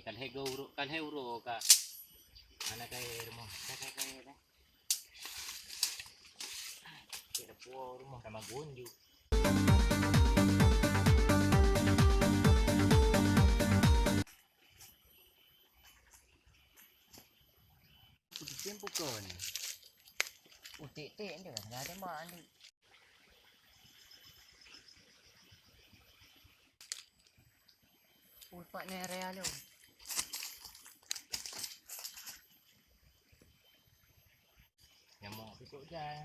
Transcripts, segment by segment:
kan heuro ka anak kay rumah kay na kaya po rumah na magunyo tiempo kon uti-ti ndio ada maan di ulpa na realo nyamuk pisuk dah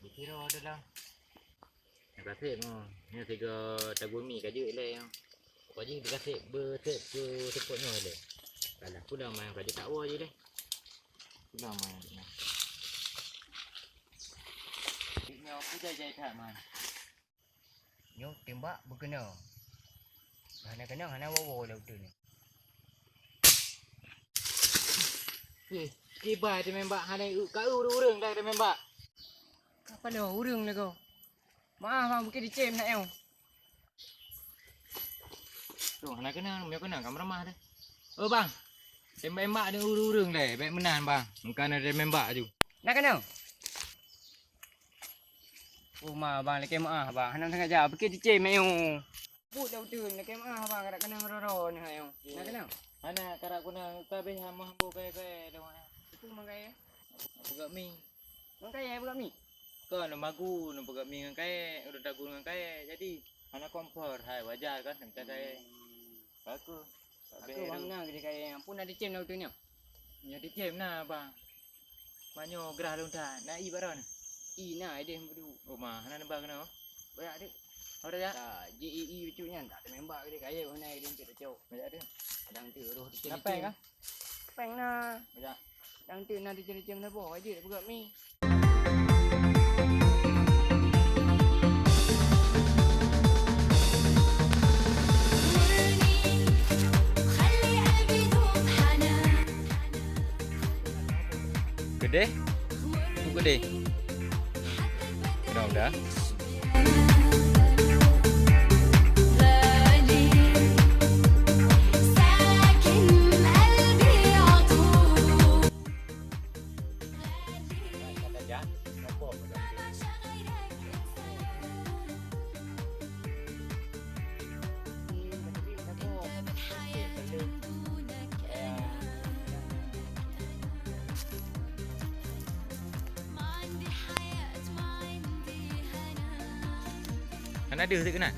dikira dah lah nak kasih mo ni tiga tagumi kaje le kaje dikasih betek ke tepuknya le kalah pula main kaje tak wa je deh pula main diknya aku jajai tak man nyo tembak berkena hana kena hana wawo dah betul ni. Kibai dia membak hana kau urang dah dia membak. Apa dah urang dah kau. Maaf bang mungkin dicem nak eu. Tu hana kena kamera dah. Oh bang. Tembak dia urang dah. Baik menan bang. Mungkin ada membak tu. Nak kena. Oh ma bang lek maaf bang. Hana sangat jap mungkin dicem eu. Bút đầu trường là cái má vàng cái năng rò này không? Nè cái nào? Anh nè, cái nào cũng là cái bên ham ham bô cái đâu nè? Cái mang cái buka mie. Mang cái buka mie. Ke no magu no buka mie cái udah dagu cái jadi anak kompor hai wajar kan macam kayak bagus. Aku bang jadi kayak pun ada cem đâu tu ni. Jadi cem na bang. Banyak gerah lontar. Na i baron. I na ide bedu. Oh mah, na bang no. Banyak dik. Ada ya? JEE lucunya tak ada membak dia kaya mana dia untuk cok. Banyak ada. Kadang tu roh dia. Napeng ah. Peng nah. Banyak. Kadang tu nak dia mana bawa aje buka mi. Gede? Gede. Udah. Kan ada tu kena.